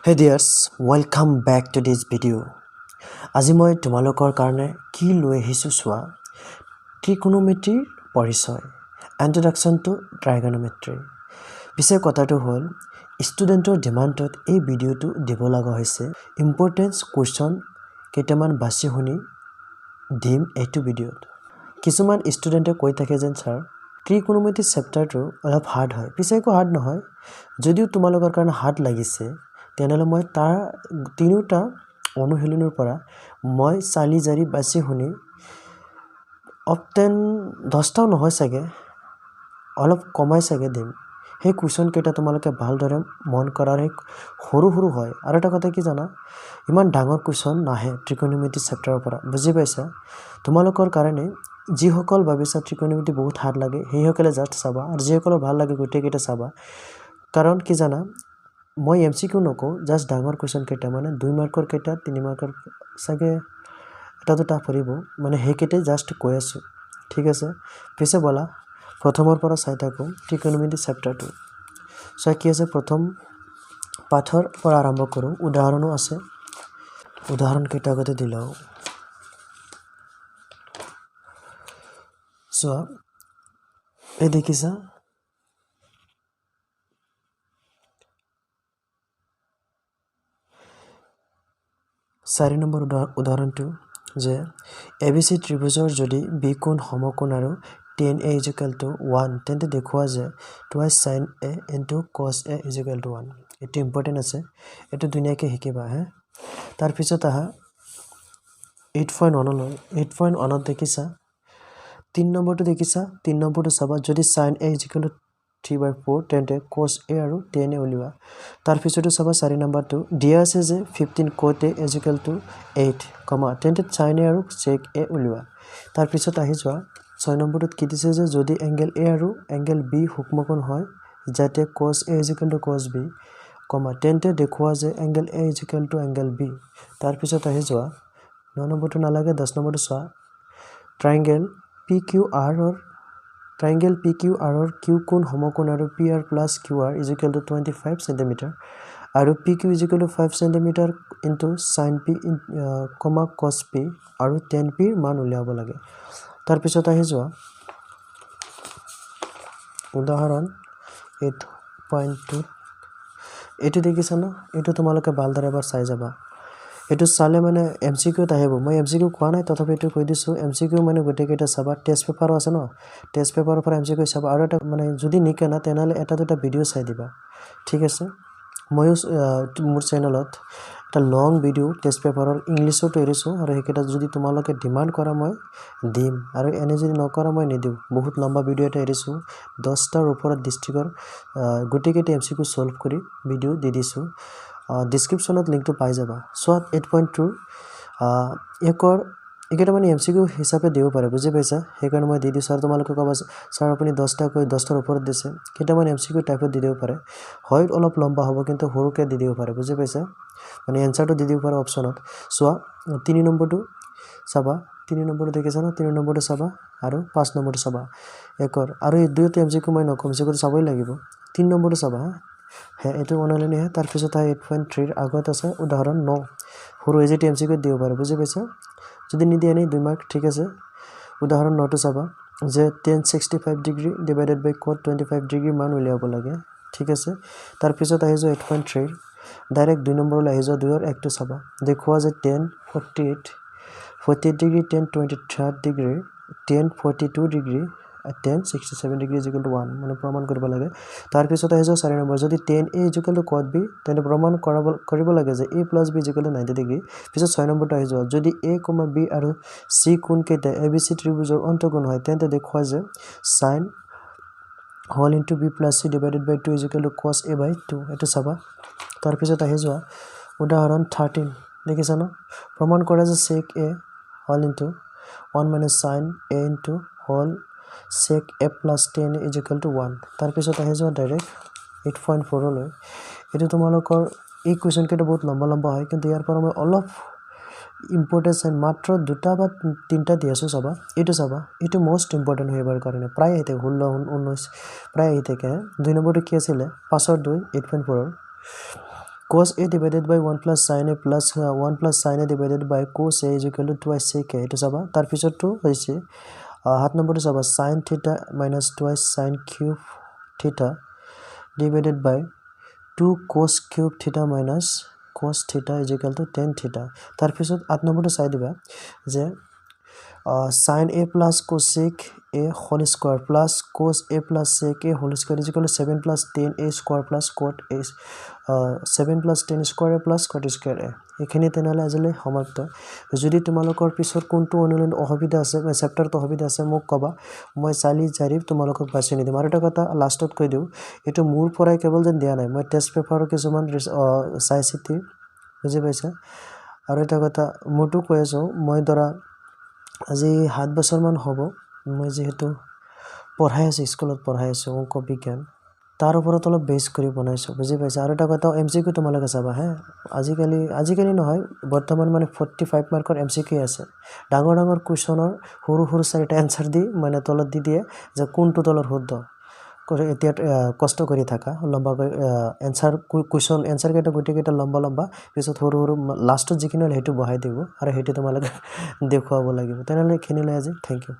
Hey dears, welcome back to this video. আজি মই তোমালোকৰ কাৰণে কি লৈ আহিছো চোৱা ত্ৰিকোণমিতিৰ পৰিচয় ইন্ট্ৰডাকশন টু ট্ৰাইগোনোমেট্ৰি পিছে কথাটো হ'ল ষ্টুডেন্টৰ ডিমান্ডত এই ভিডিওটো দিব লগা হৈছে ইম্পৰ্টেন্স কোৱেশ্চন কেইটামান বাছি শুনি দিম এইটো ভিডিওত কিছুমান ষ্টুডেন্টে কৈ থাকে যেন স্যাৰ ত্ৰিকোণমিতি চেপ্টাৰটো অলপ হাৰ্ড হয় পিছে একো হাৰ্ড নহয় যদিও তোমালোকৰ কাৰণে হাৰ্ড লাগিছে তেনেহলে মই তাৰ তিনিটা অনুশীলনৰ পৰা মই চালি জাৰি বাছি শুনি অপটেন 10টাও নহয় চাগে অলপ কমাই চাগে দিম সেই কোৱেশ্চন কেইটা তোমালোকে ভালদৰে মন কৰাৰ সৰু সৰু হয় আৰু এটা কথা কি জানা ইমান ডাঙৰ কোৱেশ্চন নাহে ত্ৰিকোণমিতি চেপ্টাৰৰ পৰা বুজি পাইছা তোমালোকৰ কাৰণে যিসকল ভাবিছা ত্ৰিকোণমিতি বহুত হাৰ্ড লাগে সেইসকলে জাস্ট চাবা আৰু যিসকল ভাল লাগে গোটেই কেইটা চাবা কাৰণ কি জানা মই এমসিকিউ নকো জাস্ট ডাঙৰ কোৱেশ্চন কেইটা মানে 2 মাৰ্কৰ কেইটা 3 মাৰ্কৰ সাগে এটা দুটা পৰিব মানে হেকেটে জাস্ট কৈ আছো ঠিক আছে পিছে বলা প্ৰথমৰ পৰা চাই থাকো ত্ৰিকোণমিতি চেপ্টাৰটো সো কি আছে প্ৰথম পাঠৰ পৰা আৰম্ভ কৰো উদাহৰণো আছে উদাহৰণ কেইটা আগতে দিলাও সো এই দেখিছা 4 নম্বৰ উদাহৰণটো যে ABC ত্ৰিভুজৰ যদি B কোণ সমকোণ আৰু tan A = 1 তেন্তে দেখুৱা যে twice sin A * cos A = 1 এটো ইম্পৰ্টেন্ট আছে এটো দুনিয়াকে হিকিবা হে তাৰ পিছত আহা 8.1 লৈ 8.1 দেখিছা 3 নম্বৰটো দেখিছা 3 নম্বৰটো চাবা যদি sin A = 3/4 তেন্তে cos A আৰু tan A উলিওৱা তাৰ পিছতো চাবা 4 নম্বৰটো দিয়া আছে যে 15 cot A = 8, তেন্তে sin A আৰু sec A উলিওৱা তাৰ পিছত আহি যোৱা 6 নম্বৰটোত কি দিছে যে যদি এংগল A আৰু এংগল B সমকোণ হয় যাতে cos A = cos B, তেন্তে দেখুৱা যে এংগল A = এংগল B তাৰ পিছত আহি যোৱা 9 নম্বৰটো নালাগে 10 নম্বৰটো চোৱা ট্ৰায়াঙ্গেল PQR or Q কোণ সমকোণ আৰু PR + QR = 25 cm আৰু PQ = 5 cm into sin P, cos P আৰু tan P ৰ মান উলিয়াব লাগে তাৰ পিছত আহি যোৱা উদাহৰণ 8.2 এটো দেখিছা না এটো তোমালোকে ভালদৰে এবাৰ চাই যাবা এটো চালে মানে এমসিকিউত আহিব মই এমসিকিউ কোৱা নাই তথাপি এটো কৈ দিছো এমসিকিউ মানে গোটে কেইটা চাবা টেস্ট পেপাৰ আছে ন টেস্ট পেপাৰৰ পৰা এমসিকিউ চাবা আৰু এটা মানে যদি নিকে না তেনালে এটা দুটা ভিডিও চাই দিবা ঠিক আছে মই মোৰ চেনেলত এটা লং ভিডিও টেস্ট পেপাৰৰ ইংলিশত এৰিছো আৰু হেকেটা যদি তোমালোকে ডিমান্ড কৰা মই দিম আৰু এনে যদি নকৰা মই নিদিও বহুত লম্বা ভিডিও এটা এৰিছো 10টাৰ ওপৰত ডিস্ট্ৰিক্টৰ গোটে কেইটা এমসিকিউ সলভ কৰি ভিডিও দি দিছো ডেসক্ৰিপশনত লিংকটো পাই যাবা সো 8.2 একৰ একেটা মানে এমসিকিউ হিচাপে দিব পাৰে বুজি পাইছা হেকাৰণে মই দি দিছো আৰু তোমালোকে কবা স্যাৰ আপুনি 10টা কৈ 10টাৰ ওপৰত দিছে কেটা মানে এমসিকিউ টাইপত দি দিব পাৰে হয় অলপ লম্বা হ'ব কিন্তু হৰুকে দি দিব পাৰে বুজি পাইছা মানে এনসাৰটো দি দিব পাৰে অপচনত সো 3 নম্বৰটো চাবা 3 নম্বৰটো দেখিছা না 3 নম্বৰটো চাবা আৰু 5 নম্বৰটো চাবা একৰ আৰু এই দুইটা এমসিকিউ মই নকম যেকো চাবই লাগিব 3 নম্বৰটো চাবা হে এটো অনলাইন হে তাৰ পিছত 8.3 ৰ আগত আছে উদাহৰণ 9 হৰু এজিটি এমসিকিউ দিব পাৰে বুজি পাইছা যদি নিদিয়ে নাই 2 মাৰ্ক ঠিক আছে উদাহৰণ 9 টো চাবা যে tan 65 ডিগ্ৰী / cot 25 ডিগ্ৰী মান উলিয়াব লাগে ঠিক আছে তাৰ পিছত আহি যোৱা 8.3 ডাইৰেক্ট 2 নম্বৰলৈ আহি যোৱা 2 ৰ একটো চাবা দেখুৱা যে tan 48 degree tan 23 degree tan 42 degree tan 67 degree = 1 মানে প্ৰমাণ কৰিব লাগে তাৰ পিছত আহি যোৱা 4 নম্বৰ যদি tan A = cot B তেনে প্ৰমাণ কৰিব লাগে যে A + B = 90 ডিগ্ৰী পিছত 6 নম্বৰটো আহি যোৱা যদি A, B আৰু C কোণ কেইটা ABC ত্ৰিভুজৰ অন্তঃকোণ হয় তেন্তে দেখুৱা যে sin whole into B + C / 2 = cos A/2 এটো চাবা তাৰ পিছত আহি যোৱা উদাহৰণ 13 দেখিছা না প্ৰমাণ কৰা যে sec A whole into 1 - sin A into whole sec A + tan A = 1 তাৰ পিছত আহি যোৱা ডাইৰেক্ট 8.4 লৈ এটো তোমালোকৰ এই কোৱেশ্চন কেইটা বহুত লম্বা হয় কিন্তু ইয়াৰ পৰা মই অলপ ইম্পৰ্টেন্স মাত্ৰ দুটা বা তিনটা দিয়াছো চাবা এটো মোস্ট ইম্পৰ্টেন্ট হইবৰ কাৰণে প্ৰায় এতে 16 19 প্ৰায় এতে 2 নম্বৰটো কি আছিল 5 ৰ 2 8.4 ৰ cos a divided by 1 plus sin a plus 1 plus sin a divided by cos a is equal to twice sec a এটো চাবা তাৰ পিছৰটো হৈছে 7 নম্বৰটো চাবা sin theta minus twice sin cube theta divided by 2 cos cube theta minus cos theta is equal to tan theta তাৰ পিছত 8 নম্বৰটো চাই দিবা যে sin a plus cosec a whole square plus cos a plus sec a whole square is equal to 7 plus tan a square plus cot a 7 plus tan square a plus cot square a এখানে তেনালে আজিলে সমাপ্ত যদি তোমালোকৰ পিছৰ কোনটো অনুলন অহবিধা আছে বা চেপ্টাৰত অহবিধা আছে মোক কবা মই চালি জাৰি তোমালোকক বাছি নিদিম আৰু এটা কথা লাষ্টত কৈ দিও এটো মোৰ পৰাই কেৱল যেন দিয়া নাই মই টেষ্ট পেপাৰৰ কিছুমান চাই চিতি বুজি পাইছা আৰু এটা কথা মোৰটো কৈ আছো মই ধৰা আজি 7 বছৰ মান হ'ব মই যেহেতু পঢ়াই আছো স্কুলত পঢ়াই আছো অংক বিজ্ঞান তাৰ ওপৰত অলপ বেস কৰি বনাইছো বুজি পাইছা আৰু এটা কথা এমসিকিউ তোমালোকে চাবা হে আজিকালি নহয় বৰ্তমান মানে 45 মাৰ্কৰ এমসিকিউ আছে ডাঙৰ ডাঙৰ কোৱেশ্চনৰ সৰু চাৰিটা আনসাৰ দি মানে তলত দি দিয়ে যে কোনটো তলৰ শুদ্ধ কৰে এতিয়া কষ্ট কৰি থাকা লম্বা আনসাৰ কোৱেশ্চন আনসাৰ কেইটা গুটি কেইটা লম্বা পিছত সৰু লাষ্টত যিকিনে হেতু বহাই দিব আৰু হেতু তোমালোকে দেখুৱাব লাগিব তেনেহলে খিনিলে আজি থ্যাংক ইউ